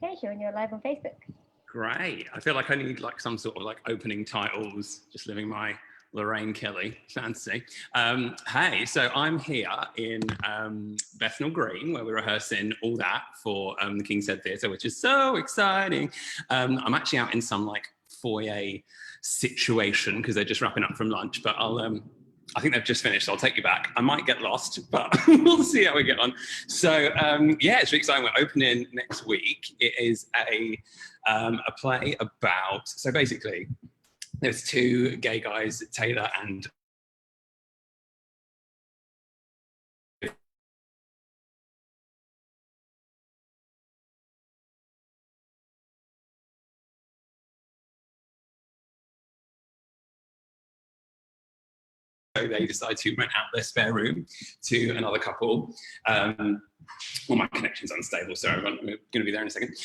Okay, Shaun, you're live on Facebook. Great. I feel like I need like some sort of like opening titles, just living my Lorraine Kelly fancy. Hey, so I'm here in Bethnal Green, where we're rehearsing all that for the King's Head Theatre, which is so exciting. I'm actually out in some like foyer situation because they're just wrapping up from lunch, but I think they've just finished, so I'll take you back. I might get lost, but we'll see how we get on. So yeah, it's really exciting. We're opening next week. It is a play about, so basically there's two gay guys, Taylor and so they decide to rent out their spare room to another couple. Well, my connection's unstable, so I'm going to be there in a second.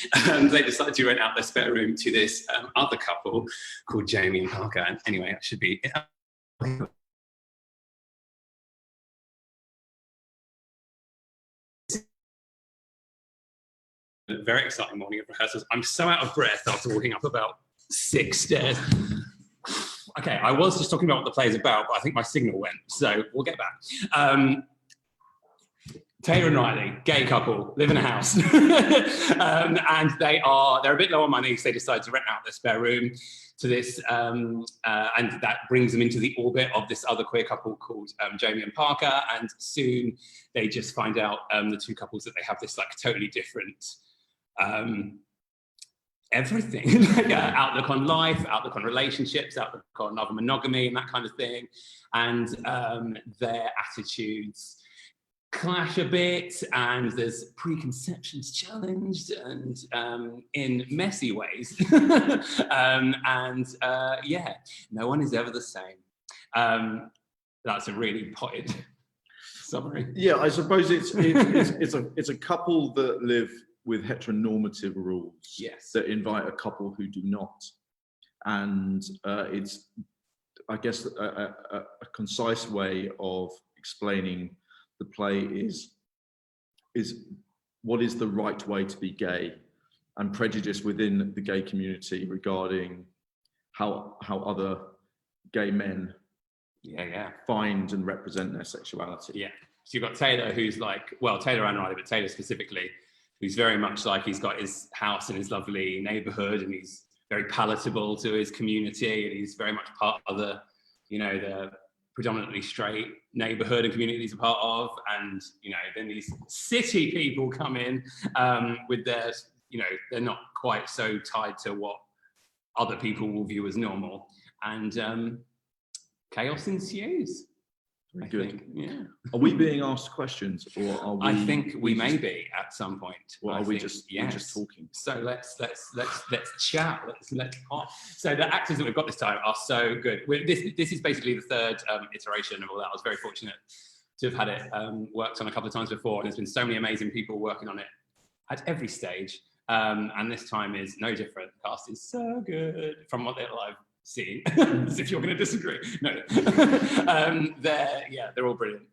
They decide to rent out their spare room to this other couple called Jamie and Parker. And anyway, it should be... A very exciting morning of rehearsals. I'm so out of breath after walking up about 6 stairs. Okay, I was just talking about what the play is about, but I think my signal went, so we'll get back. Taylor and Riley, gay couple, live in a house. And they're a bit low on money, so they decide to rent out their spare room to this, and that brings them into the orbit of this other queer couple called Jamie and Parker, and soon they just find out, the two couples, that they have this like totally different everything, like outlook on life, outlook on relationships, outlook on other monogamy and that kind of thing, and their attitudes clash a bit, and there's preconceptions challenged, and in messy ways. Yeah, no one is ever the same. That's a really potted summary. Yeah, I suppose it's a couple that live with heteronormative rules, yes, that invite a couple who do not, and it's, I guess, a concise way of explaining the play is what is the right way to be gay, and prejudice within the gay community regarding how other gay men find and represent their sexuality. Yeah. So you've got Taylor, who's like, well, Taylor and Riley, but Taylor specifically, who's very much like, he's got his house in his lovely neighborhood, and he's very palatable to his community, and he's very much part of the, you know, the predominantly straight neighborhood and community he's a part of. And, you know, then these city people come in with their, you know, they're not quite so tied to what other people will view as normal. And chaos ensues. Very good. Think, yeah. Are we being asked questions, or are we? I think we may be at some point. Or are we just talking? So let's chat. Let's talk. So the actors that we've got this time are so good. This is basically the third iteration of all that. I was very fortunate to have had it worked on a couple of times before, and there's been so many amazing people working on it at every stage. And this time is no different. The cast is so good from what I've seen. As if you're going to disagree. No. They're all brilliant.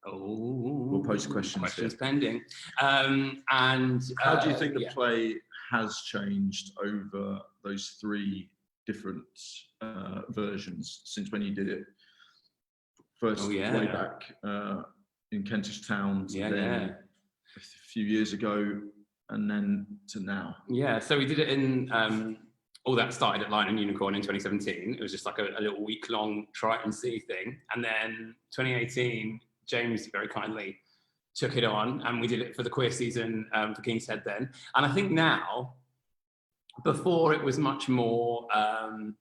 We'll post questions pending. And how do you think the play has changed over those three different versions since when you did it first way back in Kentish Towns, then a few years ago, and then to now? Yeah, so we did it in all that started at Lion and Unicorn in 2017. It was just like a little week-long try and see thing. And then 2018, James very kindly took it on, and we did it for the queer season for King's Head then. And I think now, before it was much more, I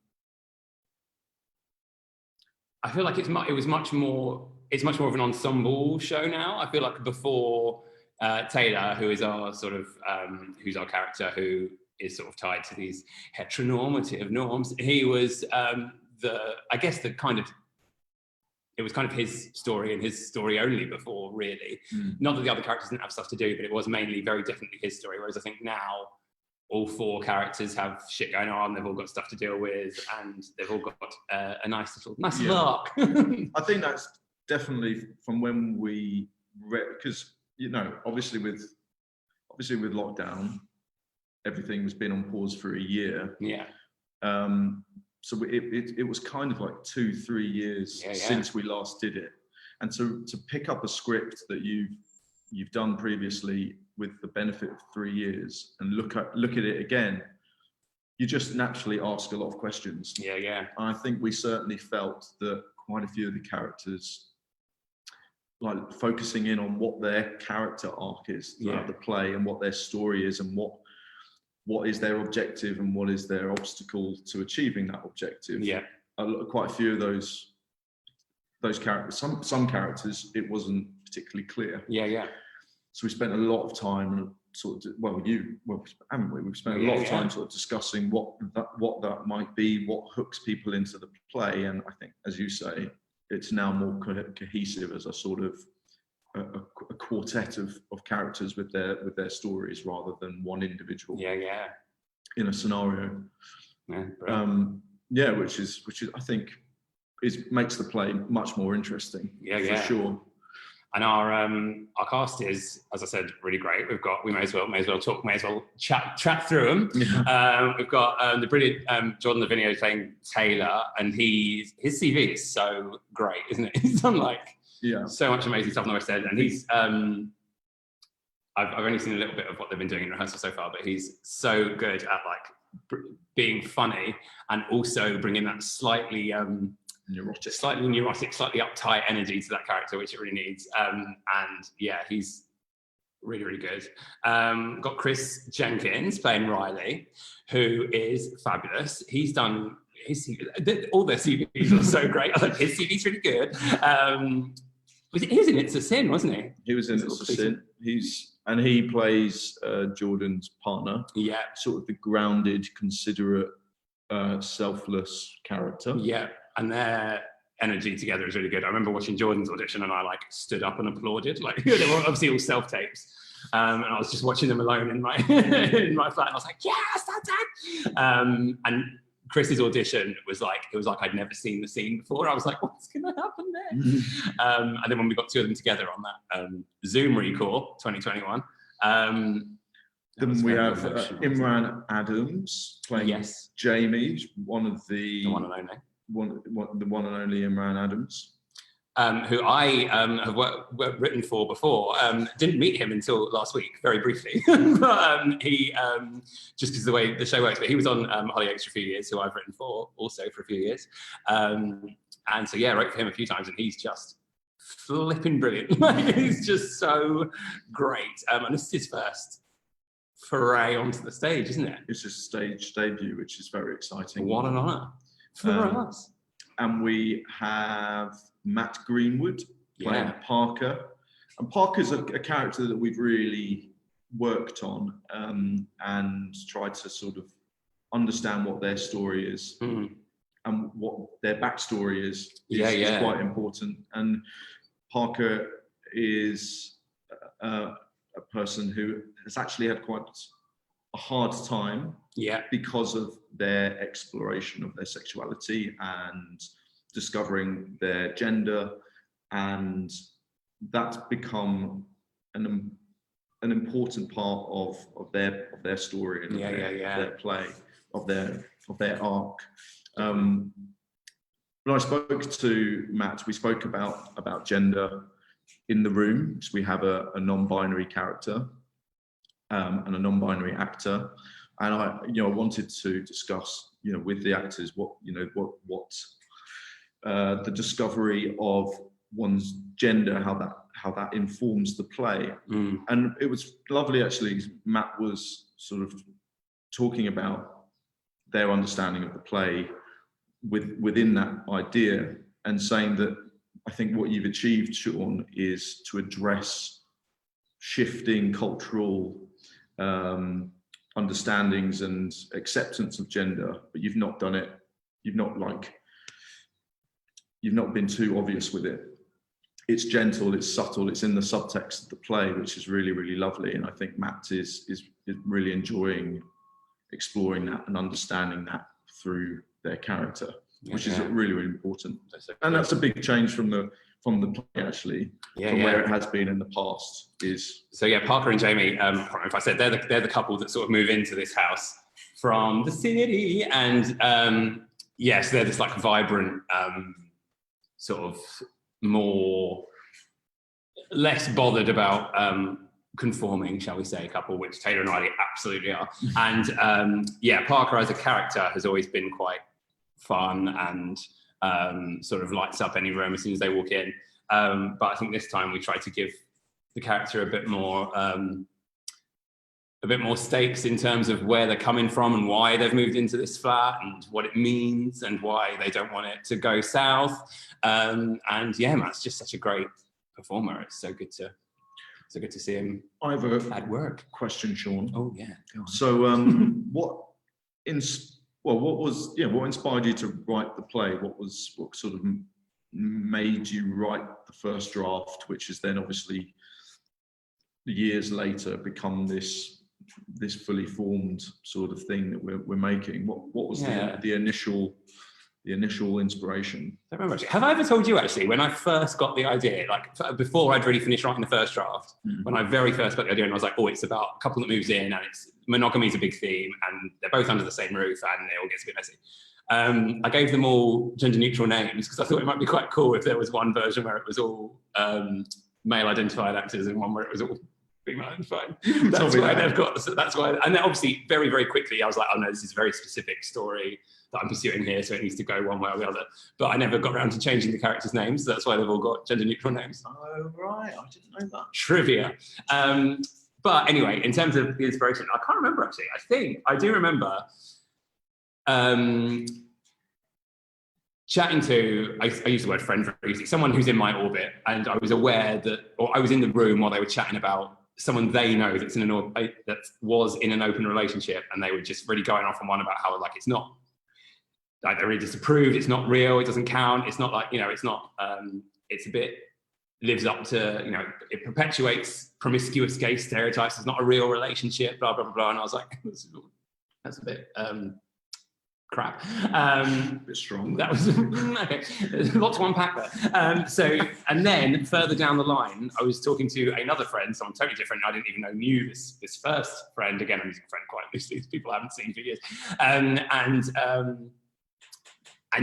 feel like it's much more of an ensemble show now. I feel like before Taylor, who is our sort of, who's our character, who is sort of tied to these heteronormative norms. He was it was kind of his story and his story only before, really. Not that the other characters didn't have stuff to do, but it was mainly very definitely his story. Whereas I think now all four characters have shit going on. They've all got stuff to deal with, and they've all got a nice little arc. I think that's definitely from when we read, because, you know, obviously obviously with lockdown, everything was been on pause for a year. Yeah. So it was kind of like 2-3 years since we last did it, and to pick up a script that you've done previously with the benefit of 3 years and look at it again, you just naturally ask a lot of questions. Yeah. I think we certainly felt that quite a few of the characters, like focusing in on what their character arc is throughout the play and what their story is and what is their objective and what is their obstacle to achieving that objective. Yeah, quite a few of those characters. Some characters, it wasn't particularly clear. Yeah. So we spent a lot of time sort of, haven't we? We've spent a lot of time sort of discussing what that might be, what hooks people into the play, and I think, as you say, it's now more cohesive as a sort of a quartet of characters with their stories rather than one individual. Yeah. In a scenario. Yeah. Which is I think makes the play much more interesting. For sure. And our cast is, as I said, really great. We may as well chat through them. Yeah. We've got the brilliant Jordan Lavinia playing Taylor, and his CV is so great, isn't it? He's done so much amazing stuff on the West End, and he's I've only seen a little bit of what they've been doing in rehearsal so far, but he's so good at being funny and also bringing that slightly neurotic, slightly uptight energy to that character, which it really needs. And yeah, he's really, really good. Got Chris Jenkins playing Riley, who is fabulous. He's done all their CVs are so great. His CV's really good. He was in It's a Sin, wasn't he? He was in It's a Sin. He plays Jordan's partner. Yeah. Sort of the grounded, considerate, selfless character. Yeah. And their energy together is really good. I remember watching Jordan's audition and I stood up and applauded. They were obviously all self-tapes. And I was just watching them alone in my in my flat and I was like, yes, that's it. And Chris's audition was it was like I'd never seen the scene before. I was like, what's going to happen next? And then when we got two of them together on that Zoom recall 2021, then we have Imran Adams playing Jamie, the one and only. The one and only Imran Adams, who I have written for before. Didn't meet him until last week, very briefly. But he, just because of the way the show works, but he was on Hollyoaks for a few years, who I've written for also for a few years. And so, yeah, I wrote for him a few times, and he's just flipping brilliant. He's just so great. And this is his first foray onto the stage, isn't it? It's his stage debut, which is very exciting. What an honour. For us. And we have Matt Greenwood playing Parker. And Parker's a character that we've really worked on and tried to sort of understand what their story is and what their backstory is quite important. And Parker is a person who has actually had quite a hard time because of their exploration of their sexuality and discovering their gender, and that's become an important part of their story and their play, of their arc. When I spoke to Matt, we spoke about gender in the room. So we have a non-binary character and a non-binary actor, and I wanted to discuss with the actors what the discovery of one's gender, how that informs the play. And it was lovely actually. Matt was sort of talking about their understanding of the play within that idea, and saying that I think what you've achieved, Shaun, is to address shifting cultural understandings and acceptance of gender, but you've not done it. You've not been too obvious with it. It's gentle, it's subtle, it's in the subtext of the play, which is really, really lovely. And I think Matt is really enjoying exploring that and understanding that through their character, which is really, really important. And that's a big change from from the play actually, from where it has been in the past is. So yeah, Parker and Jamie, I can't remember if I said, they're the couple that sort of move into this house from the city, and yes, they're this like vibrant, sort of less bothered about conforming, shall we say, couple, which Taylor and I absolutely are. And yeah, Parker as a character has always been quite fun and sort of lights up any room as soon as they walk in. But I think this time we tried to give the character a bit more stakes in terms of where they're coming from and why they've moved into this flat and what it means and why they don't want it to go south. And yeah, Matt's just such a great performer. It's so good to see him at work. Question, Shaun. Oh yeah. Go on. So what inspired you to write the play? What sort of made you write the first draft, which has then obviously years later become this fully formed sort of thing that we're making? What was the initial inspiration? I don't remember actually. Have I ever told you actually, when I first got the idea, like before I'd really finished writing the first draft, when I very first got the idea and I was like, oh, it's about a couple that moves in and monogamy is a big theme and they're both under the same roof and it all gets a bit messy. I gave them all gender neutral names because I thought it might be quite cool if there was one version where it was all male identified actors and one where it was all female identified. That's why they've got, that's why, and then obviously very, very quickly I was like, oh no, this is a very specific story that I'm pursuing here, so it needs to go one way or the other. But I never got around to changing the characters' names, so that's why they've all got gender neutral names. Oh, right, I didn't know that. Trivia. But anyway, in terms of the inspiration, I can't remember actually. I think I do remember chatting to, I use the word friend very easily, someone who's in my orbit, and I was aware that, or I was in the room while they were chatting about someone they know that was in an open relationship, and they were just really going off on one about how like it's not, like they're really disapproved, it's not real, it doesn't count, it's not like, you know, it's not, it's a bit, lives up to, you know, it perpetuates promiscuous gay stereotypes, it's not a real relationship, blah, blah, blah, blah. And I was like, that's a bit crap. A bit strong. That was, okay, there's a lot to unpack there. So, and then further down the line, I was talking to another friend, someone totally different, I didn't even know knew this first friend, again, I'm using friend quite loosely, these people I haven't seen for years. And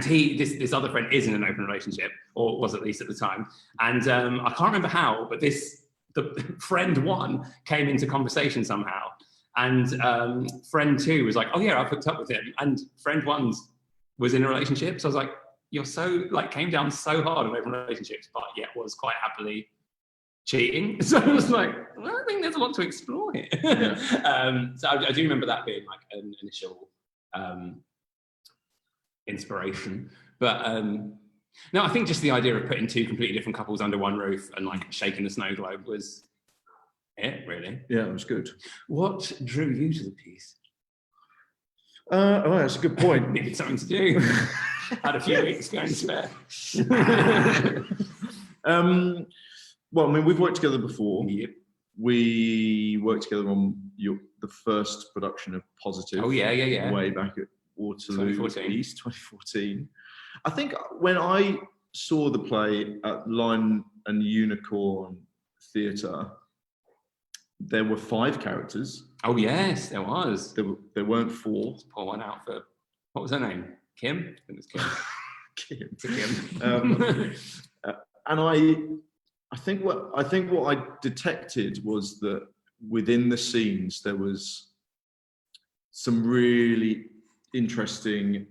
this other friend is in an open relationship, or was at least at the time. And I can't remember how, but the friend one came into conversation somehow. And friend two was like, oh yeah, I hooked up with him. And friend one was in a relationship. So I was like, you're so, like, came down so hard on open relationships, but yet was quite happily cheating. So I was like, well, I think there's a lot to explore here. Yeah. So I do remember that being like an initial inspiration. But no, I think just the idea of putting two completely different couples under one roof and like shaking the snow globe was it, really. Yeah, it was good. What drew you to the piece? Oh, that's a good point. Needed something to do. Had a few weeks going spare. Well, I mean, we've worked together before. Yep. We worked together on the first production of Positive. Oh, yeah. Way back at Waterloo 2014. East, 2014. I think when I saw the play at Lion and Unicorn Theatre, there were 5 characters. Oh, yes, there was. There weren't 4. Let's pull one out for, what was her name? Kim? I think it was Kim. Kim. And I think what I detected was that within the scenes there was some really interesting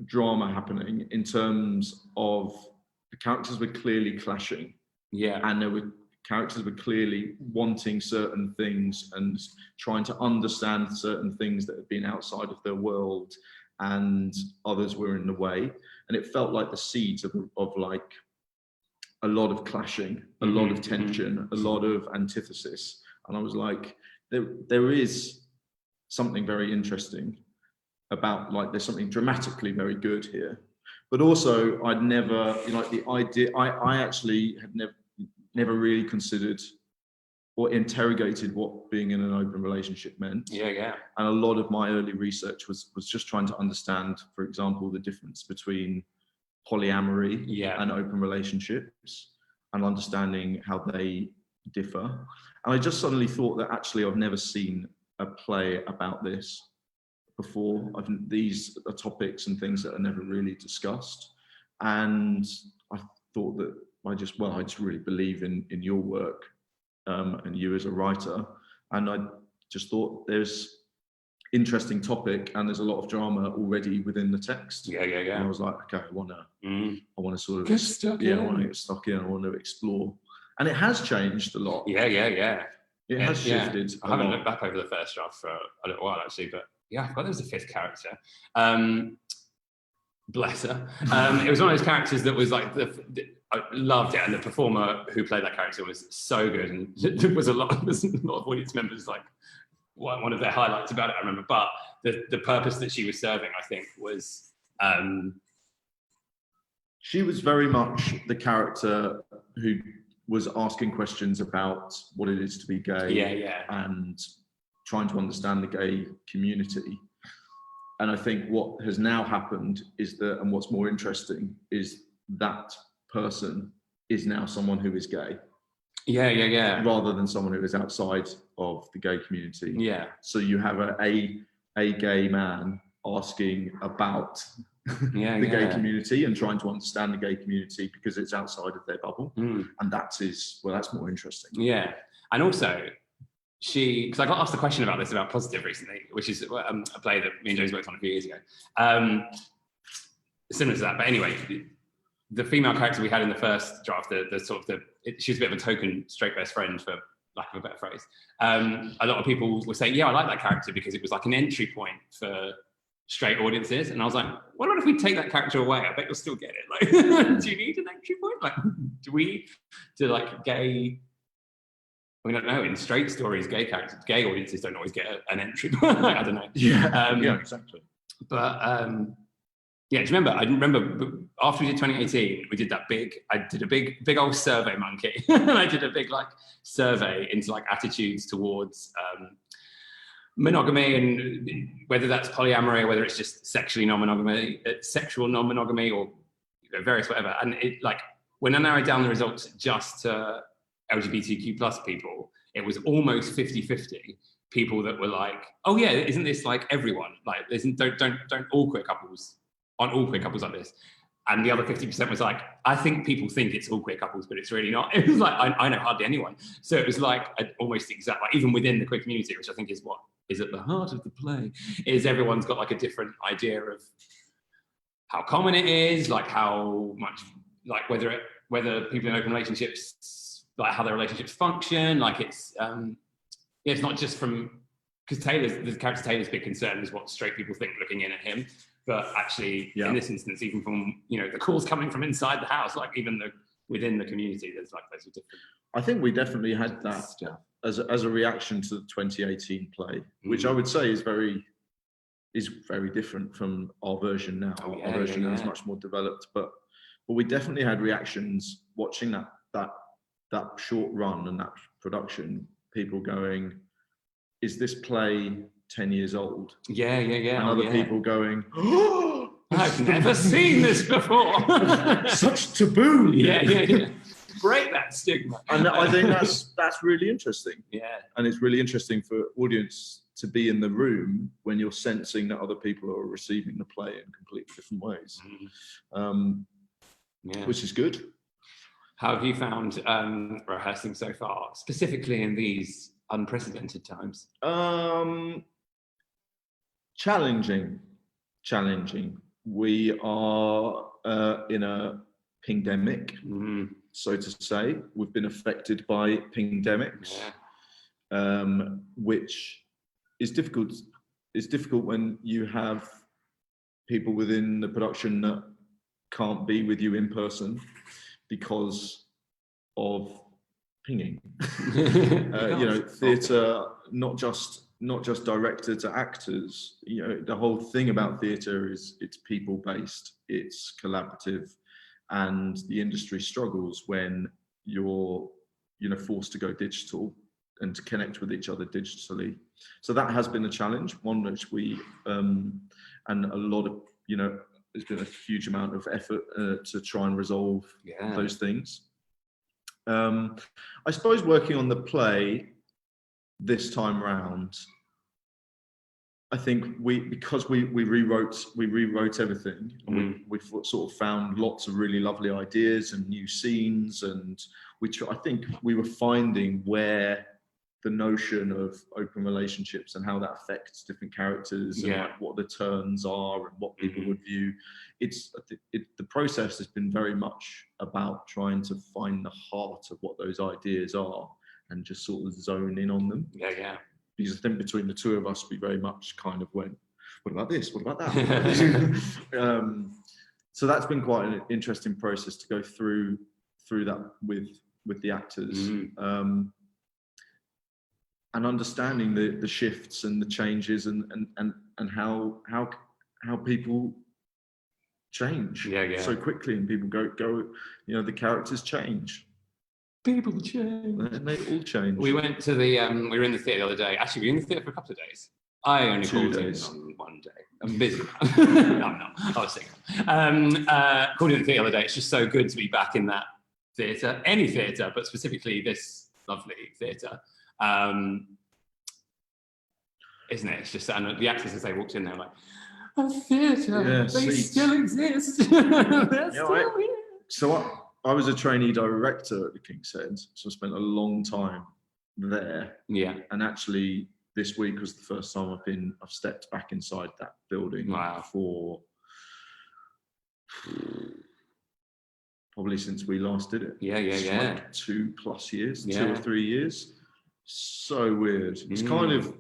drama happening in terms of the characters were clearly clashing. Yeah. And characters were clearly wanting certain things and trying to understand certain things that had been outside of their world, and others were in the way. And it felt like the seeds of like a lot of clashing, a lot of tension, a lot of antithesis. And I was like, there is something very interesting about, like, there's something dramatically very good here. But also, I'd never, like, the idea, I actually had never really considered or interrogated what being in an open relationship meant. Yeah. And a lot of my early research was just trying to understand, for example, the difference between polyamory and open relationships, and understanding how they differ. And I just suddenly thought that actually I've never seen a play about this before. These are topics and things that are never really discussed. And I thought that I just really believe in your work and you as a writer. And I just thought there's interesting topic and there's a lot of drama already within the text. Yeah. And I was like, okay, I want to sort of get stuck in. I want to get stuck in. I want to explore. And it has changed a lot. Yeah. It has shifted. I haven't looked back over the first draft for a little while actually, but yeah, I forgot there was a fifth character. Bless her. It was one of those characters that was like I loved it, and the performer who played that character was so good, and there was a lot of audience members like one of their highlights about it. I remember, but the purpose that she was serving, I think, was she was very much the character who was asking questions about what it is to be gay, and trying to understand the gay community. And I think what has now happened is that, and what's more interesting, is that person is now someone who is gay. Yeah. Rather than someone who is outside of the gay community. Yeah. So you have a gay man asking about the gay community and trying to understand the gay community because it's outside of their bubble. And that's more interesting. Yeah. And also, because I got asked a question about this, about Positive recently, which is a play that me and James worked on a few years ago. Similar to that, but anyway, the female character we had in the first draft, she was a bit of a token straight best friend, for lack of a better phrase. A lot of people were saying, yeah, I like that character because it was like an entry point for straight audiences. And I was like, what about if we take that character away? I bet you'll still get it. Like, do you need an entry point? Like, do like gay... We don't know. In straight stories, gay audiences don't always get an entry. I don't know. Yeah, exactly. But do you remember? I remember after we did 2018, we did that I did a big old survey monkey. And I did a big survey into attitudes towards monogamy, and whether that's polyamory or whether it's just sexual non-monogamy, or various whatever. And it when I narrowed down the results just to LGBTQ plus people, it was almost 50-50 people that were like, oh yeah, isn't this like everyone? Like, don't all queer couples, aren't all queer couples like this? And the other 50% was like, I think people think it's all queer couples, but it's really not. It was like, I know hardly anyone. So it was almost exact, even within the queer community, which I think is what is at the heart of the play, is everyone's got a different idea of how common it is, how much, whether people in open relationships, how their relationships function. It's not just from, because the character Taylor's big concern is what straight people think looking in at him, but actually in this instance, even from the calls coming from inside the house, even within the community, there's loads of different. I think we definitely had that stuff as a reaction to the 2018 play, which I would say is very different from our version now. Our version now is much more developed, but we definitely had reactions watching that short run and that production, people going, is this play 10 years old? Yeah. And other people going, oh, I've never seen this before. Such taboo. Yeah. Break that stigma. And I think that's really interesting. Yeah. And it's really interesting for audience to be in the room when you're sensing that other people are receiving the play in completely different ways. Which is good. How have you found rehearsing so far, specifically in these unprecedented times? Challenging. We are in a pingdemic, so to say. We've been affected by pingdemics, which is difficult. It's difficult when you have people within the production that can't be with you in person because of pinging. Theatre, not just director to actors. The whole thing about theatre is it's people-based, it's collaborative, and the industry struggles when you're forced to go digital and to connect with each other digitally. So that has been a challenge, one which we and a lot of been a huge amount of effort to try and resolve those things. I suppose working on the play this time round, I think because we rewrote everything, and we sort of found lots of really lovely ideas and new scenes, and I think we were finding where the notion of open relationships and how that affects different characters and like what the turns are and what people would view. The process has been very much about trying to find the heart of what those ideas are and just sort of zone in on them. Because I think between the two of us, we very much kind of went, what about this? What about that? So that's been quite an interesting process to go through that with the actors. And understanding the shifts and the changes and how people change so quickly, and people go, the characters change. People change. And they all change. We went to we were in the theatre the other day. Actually, we were in the theatre for a couple of days. I only called in on one day. I'm busy. No, I'm not. I was sick. Called in the theatre the other day. It's just so good to be back in that theatre, any theatre, but specifically this lovely theatre. Isn't it? It's just, and the actors as they walked in, they're like, "A theatre, they still exist." They're still here. So I was a trainee director at the King's Head, so I spent a long time there. And actually, this week was the first time I've stepped back inside that building for probably since we last did it. Like 2+ years, 2 or 3 years. So weird. It's kind of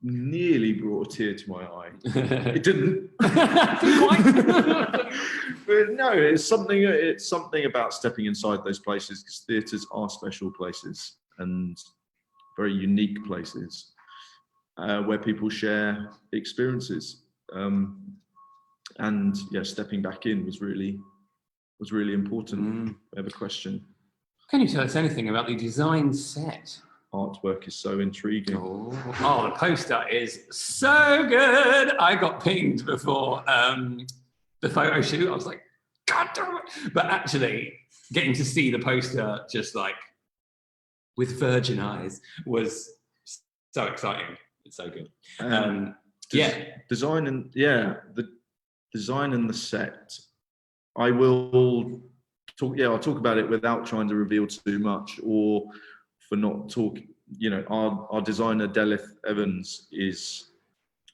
nearly brought a tear to my eye. It didn't. But no, it's something about stepping inside those places, because theatres are special places and very unique places where people share experiences. And stepping back in was really important. I have a question. Can you tell us anything about the design set? Artwork is so intriguing. Oh, the poster is so good. I got pinged before the photo shoot. I was like, God damn it. But actually, getting to see the poster just like with virgin eyes was so exciting. It's so good. Design and the design and the set. I will talk. I'll talk about it without trying to reveal too much, or for not talking. Our designer Delith Evans is.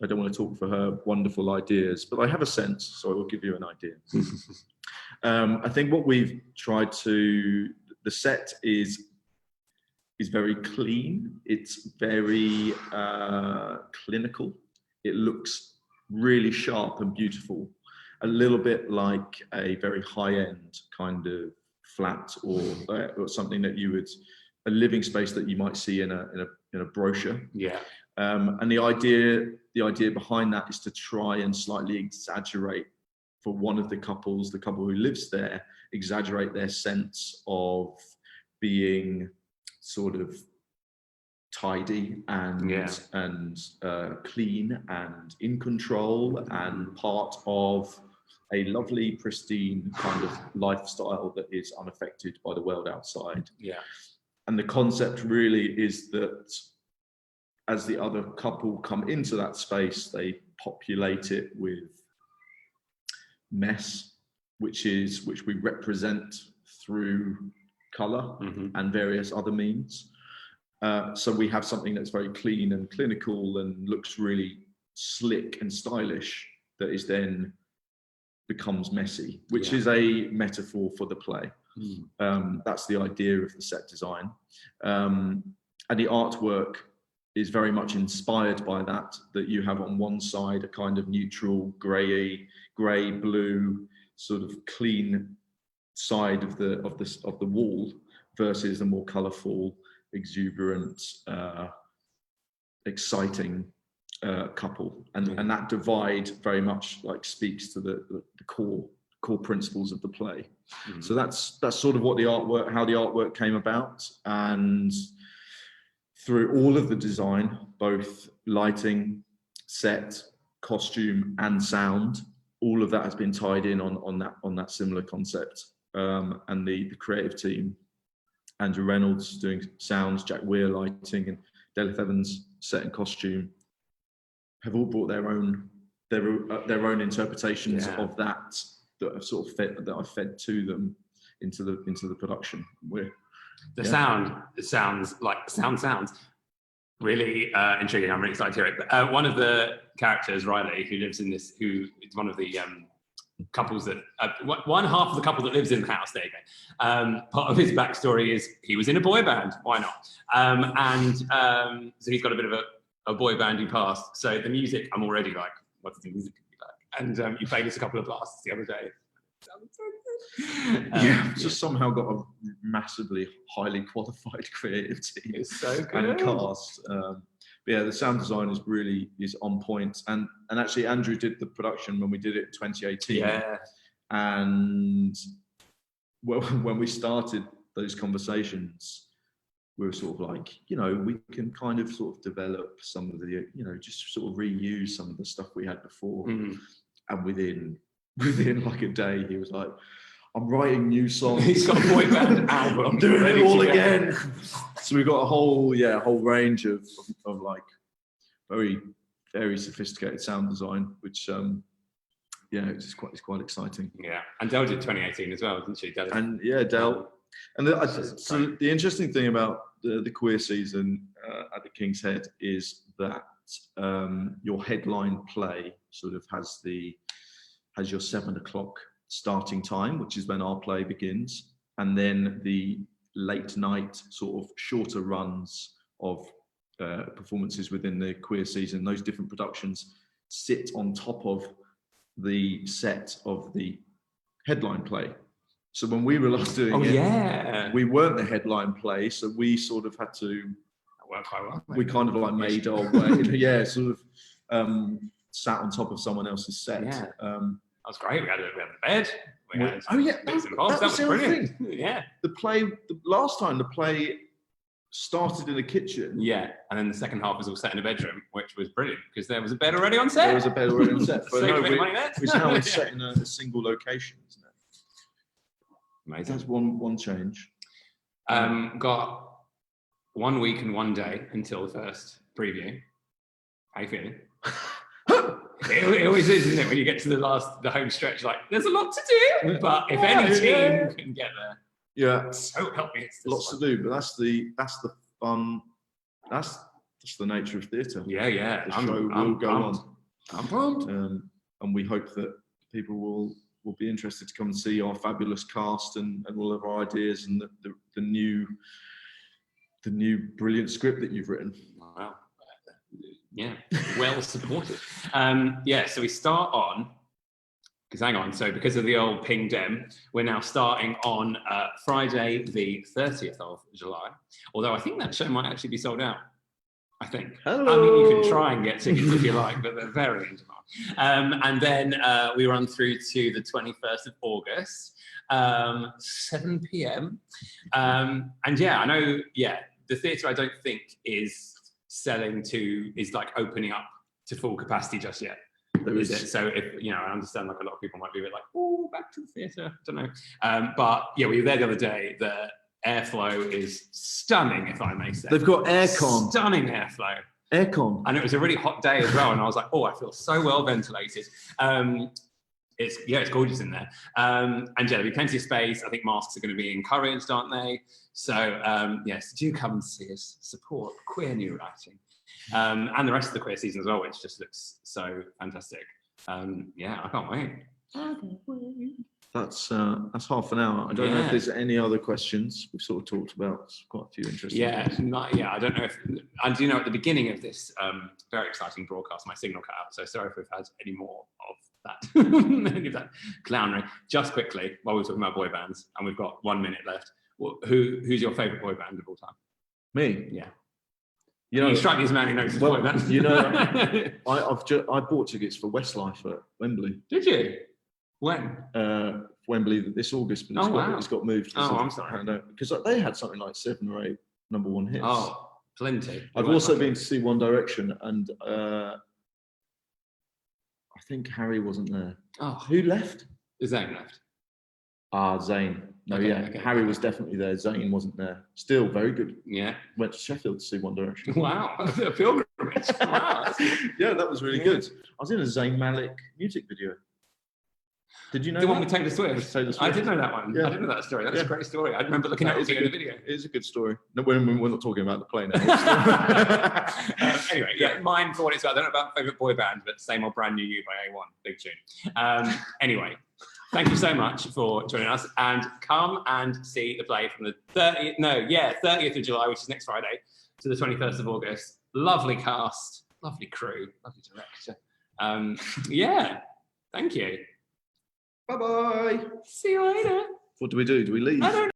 I don't want to talk for her wonderful ideas, but I have a sense, so I will give you an idea. I think what we've tried to. The set is very clean. It's very clinical. It looks really sharp and beautiful. A little bit like a very high-end kind of flat or something that you would, a living space that you might see in a brochure. And the idea behind that is to try and slightly exaggerate for one of the couple who lives there, exaggerate their sense of being sort of tidy and clean and in control and part of a lovely, pristine kind of lifestyle that is unaffected by the world outside. And the concept really is that as the other couple come into that space, they populate it with mess, which we represent through colour and various other means. So we have something that's very clean and clinical and looks really slick and stylish that is then becomes messy, which is a metaphor for the play. That's the idea of the set design. And the artwork is very much inspired by that you have on one side a kind of neutral grey blue sort of clean side of the wall versus a more colourful, exuberant, exciting couple, and that divide very much like speaks to the core principles of the play. So that's sort of how the artwork came about, and through all of the design, both lighting, set, costume, and sound, all of that has been tied in on that similar concept. And the creative team, Andrew Reynolds doing sounds, Jack Weir lighting, and Delith Evans set and costume, have all brought their own interpretations of that have sort of I've fed to them into the production. Sound sounds really intriguing. I'm really excited to hear it. One of the characters, Riley, who lives in this, who is one of the couples that one half of the couple that lives in the house. There you go. Part of his backstory is he was in a boy band. Why not? So he's got a bit of a boy bandy past. So the music, I'm already like, what's the music gonna be like? And you played us a couple of blasts the other day. Just somehow got a massively highly qualified creative team. It's so good. And cast. But yeah, the sound design is on point. And actually, Andrew did the production when we did it in 2018. Yeah. And when we started those conversations, we were sort of like, we can kind of sort of develop some of the, just sort of reuse some of the stuff we had before. Mm. And within like a day, he was like, I'm writing new songs. He's got a boy band album. I'm doing it all again. So we've got a whole range of like very, very sophisticated sound design, which it's quite exciting. Yeah, and Del did 2018 as well, didn't she? Del. And Del. And so the interesting thing about the queer season at the King's Head is that your headline play sort of has your 7 o'clock starting time, which is when our play begins, and then the late night sort of shorter runs of performances within the queer season. Those different productions sit on top of the set of the headline play. So when we were last doing we weren't the headline play, so we sort of had to work quite well. We kind of like made our way, sort of sat on top of someone else's set. That was great. We had the bed. Bits and bobs. That was brilliant. Yeah. The last time the play started in a kitchen. Yeah, and then the second half was all set in a bedroom, which was brilliant because there was a bed already on set. There was a bed already on set. But it's now set in a single location, isn't it? Amazing. That's one change. Got 1 week and 1 day until the first preview. How you feeling? It always is, isn't it? When you get to the home stretch, like there's a lot to do, but if any team can get there, so help me. Lots to do, but that's the fun. That's just the nature of theatre. Yeah. The show will go on. I'm pumped. And we hope that people will be interested to come and see our fabulous cast and all of our ideas and the new brilliant script that you've written. Wow. Yeah, well supported. So we start on, because of the old Ping Dem, we're now starting on Friday the 30th of July, although I think that show might actually be sold out. I think. Hello. I mean, you can try and get tickets if you like, but they're very in demand. And then we run through to the 21st of August, 7 p.m. And I know, the theatre I don't think is like opening up to full capacity just yet. Is it? So if I understand like a lot of people might be a bit like, oh, back to the theatre. I don't know. But we were there the other day. The airflow is stunning, if I may say. They've got aircon. Stunning airflow. Aircon. And it was a really hot day as well. And I was like, oh, I feel so well ventilated. It's gorgeous in there. And there'll be plenty of space. I think masks are going to be encouraged, aren't they? So yes, do come and see us, support queer new writing. And the rest of the queer season as well, which just looks so fantastic. I can't wait. That's half an hour. I don't know if there's any other questions. We've sort of talked about quite a few interesting things. I don't know if I do know at the beginning of this very exciting broadcast, my signal cut out. So sorry if we've had any more of that. Any of that clownery. Just quickly, while we're talking about boy bands, and we've got 1 minute left. Who's your favourite boy band of all time? Me? Yeah. You strike me as a man who knows his boy band. I bought tickets for Westlife at Wembley. Did you? When? Wembley this August, but it's got moved. I'm sorry. Because they had something like 7 or 8 number 1 hits. Oh, plenty. I've also been to see One Direction, and I think Harry wasn't there. Oh, Who left? Zane left. Zane. No, Okay, yeah. okay, Harry okay. was definitely there. Zane wasn't there. Still very good. Yeah. Went to Sheffield to see One Direction. Wow. A pilgrimage. Wow. Yeah, that was really good. I was in a Zayn Malik music video. Did you know the that? one with Taylor Swift? I did know that one. Yeah. I didn't know that story. That's a great story. I remember looking at it in the video. It is a good story. No, we're not talking about the play now. Anyway, yeah, mine for what it's worth. I don't know about favourite boy band, but Same Old Brand New You by A1. Big tune. Anyway, thank you so much for joining us. And come and see the play from the 30th of July, which is next Friday, to the 21st of August. Lovely cast, lovely crew, lovely director. Yeah, thank you. Bye-bye. See you later. What do we do? Do we leave? I don't